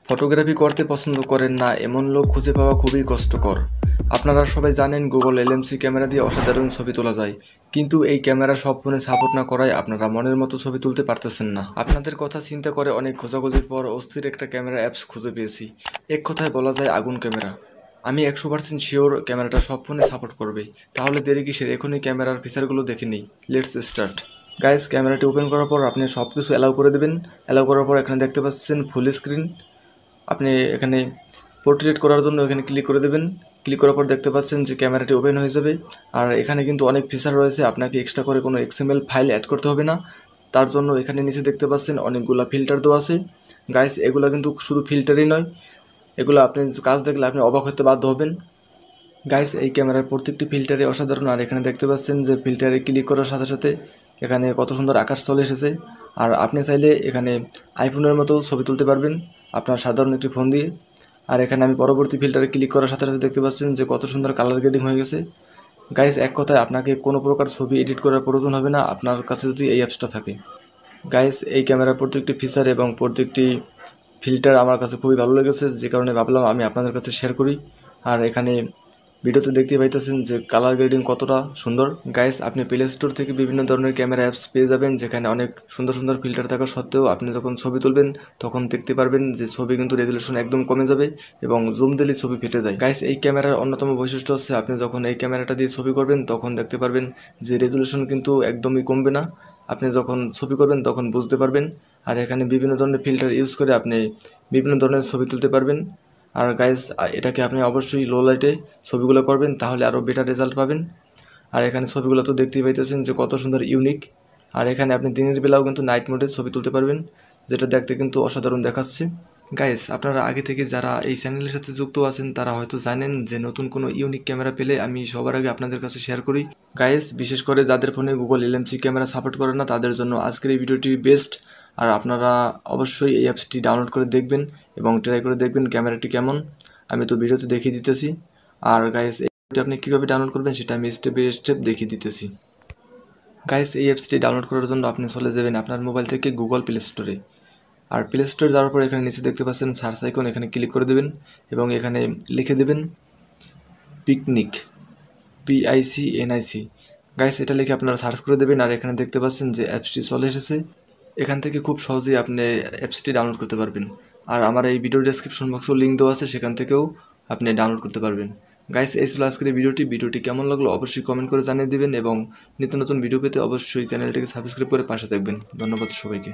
Photography করতে পছন্দ করেন না এমন লোক খুঁজে পাওয়া খুবই কষ্টকর। আপনারা সবাই জানেন গুগল এলএমসি ক্যামেরা দিয়ে অসাধারণ ছবি তোলা যায়, কিন্তু এই ক্যামেরা সব ফোনে সাপোর্ট না করায় আপনারা মনের মতো ছবি তুলতে পারতেছেন না। আপনাদের কথা চিন্তা করে অনেক খোঁজাখুঁজির পর অস্থির একটা ক্যামেরা অ্যাপস খুঁজে পেয়েছি। এক কথায় বলা যায় আগুন ক্যামেরা। আমি 100% শিওর ক্যামেরাটা সব ফোনে সাপোর্ট করবে। তাহলে দেরি কিসের, এখনই ক্যামেরার ফিচারগুলো দেখে নিই। Let's start. গাইস, ক্যামেরাটি ওপেন করার পর আপনি সব কিছু অ্যালাউ করে দেবেন। অ্যালাউ করার পর এখানে দেখতে পাচ্ছেন ফুল স্ক্রিন। আপনি এখানে পোর্ট্রেট করার জন্য এখানে ক্লিক করে দেবেন। ক্লিক করার পর দেখতে পাচ্ছেন যে ক্যামেরাটি ওপেন হয়ে যাবে। আর এখানে কিন্তু অনেক ফিচার রয়েছে, আপনাকে এক্সট্রা করে কোনো XML ফাইল অ্যাড করতে হবে না। তার জন্য এখানে নিচে দেখতে পাচ্ছেন অনেকগুলো ফিল্টার দেওয়া আছে। গাইস, এগুলো কিন্তু শুধু ফিল্টারই নয়, এগুলো আপনি কাজ দেখলে আপনি অবাক হতে বাধ্য হবেন। গাইস, এই ক্যামেরার প্রত্যেকটি ফিল্টারে অসাধারণ। আর এখানে দেখতে পাচ্ছেন যে ফিল্টারে ক্লিক করার সাথে সাথে এখানে কত সুন্দর আকাশ চলে এসেছে। আর আপনি চাইলে এখানে আইফোনের মতো ছবি তুলতে পারবেন আপনার সাধারণ একটি ফোন দিয়ে। আর এখানে আমি পরবর্তী ফিল্টারে ক্লিক করার সাথে সাথে দেখতে পাচ্ছেন যে কত সুন্দর কালার গ্রেডিং হয়ে গেছে। গাইস, এক কথায় আপনাকে কোনো প্রকার ছবি এডিট করার প্রয়োজন হবে না আপনার কাছে যদি এই অ্যাপসটা থাকে। গাইস, এই ক্যামেরার প্রত্যেকটি ফিচার এবং প্রত্যেকটি ফিল্টার আমার কাছে খুবই ভালো লেগেছে, যে কারণে ভাবলাম আমি আপনাদের কাছে শেয়ার করি। আর এখানে ভিডিওতে দেখতে পাইতেছেন যে কালার গ্রেডিং কতটা সুন্দর। গাইস, আপনি প্লে স্টোর থেকে বিভিন্ন ধরনের ক্যামেরা অ্যাপস পেয়ে যাবেন, যেখানে অনেক সুন্দর সুন্দর ফিল্টার থাকা সত্ত্বেও আপনি যখন ছবি তুলবেন তখন দেখতে পারবেন যে ছবি কিন্তু রেজুলেশন একদম কমে যাবে এবং জুম দিলে ছবি ফেটে যায়। গাইস, এই ক্যামেরার অন্যতম বৈশিষ্ট্য হচ্ছে আপনি যখন এই ক্যামেরাটা দিয়ে ছবি করবেন তখন দেখতে পারবেন যে রেজুলেশন কিন্তু একদমই কমবে না। আপনি যখন ছবি করবেন তখন বুঝতে পারবেন। আর এখানে বিভিন্ন ধরনের ফিল্টার ইউজ করে আপনি বিভিন্ন ধরনের ছবি তুলতে পারবেন। আর গাইস, এটাকে আপনি অবশ্যই লো লাইটে ছবিগুলো করবেন, তাহলে আরও বেটার রেজাল্ট পাবেন। আর এখানে ছবিগুলো তো দেখতেই পাইতেছেন যে কত সুন্দর ইউনিক। আর এখানে আপনি দিনের বেলাও কিন্তু নাইট মোডে ছবি তুলতে পারবেন, যেটা দেখতে কিন্তু অসাধারণ দেখাচ্ছে। গাইস, আপনারা আগে থেকে যারা এই চ্যানেলের সাথে যুক্ত আছেন তারা হয়তো জানেন যে নতুন কোনো ইউনিক ক্যামেরা পেলে আমি সবার আগে আপনাদের কাছে শেয়ার করি। গাইস, বিশেষ করে যাদের ফোনে গুগল এলএমসি ক্যামেরা সাপোর্ট করে না তাদের জন্য আজকের এই ভিডিওটি বেস্ট। আর আপনারা অবশ্যই এই অ্যাপসটি ডাউনলোড করে দেখবেন এবং ট্রাই করে দেখবেন ক্যামেরাটি কেমন। আমি তো ভিডিওতে দেখিয়ে দিতেছি। আর গাইস, এই অ্যাপটি আপনি কীভাবে ডাউনলোড করবেন সেটা আমি স্টেপ বাই স্টেপ দেখিয়ে দিতেছি। গাইস, এই অ্যাপসটি ডাউনলোড করার জন্য আপনি চলে যাবেন আপনার মোবাইল থেকে গুগল প্লে স্টোরে। আর প্লে স্টোরে যাওয়ার পর এখানে নিচে দেখতে পাচ্ছেন সার্চ আইকন, এখানে ক্লিক করে দেবেন এবং এখানে লিখে দেবেন পিকনিক, PICNIC। গাইস, এটা লিখে আপনারা সার্চ করে দেবেন। আর এখানে দেখতে পাচ্ছেন যে অ্যাপসটি চলে এসেছে। এখান থেকে খুব সহজেই আপনি অ্যাপসটি ডাউনলোড করতে পারবেন। আর আমার এই ভিডিও ডেসক্রিপশন বক্সেও লিঙ্ক দেওয়া আছে, সেখান থেকেও আপনি ডাউনলোড করতে পারবেন। গাইস, এই ছিল আজকের এই ভিডিওটি কেমন লাগলো অবশ্যই কমেন্ট করে জানিয়ে দেবেন এবং নিত্য নতুন ভিডিও পেতে অবশ্যই চ্যানেলটিকে সাবস্ক্রাইব করে পাশে থাকবেন। ধন্যবাদ সবাইকে।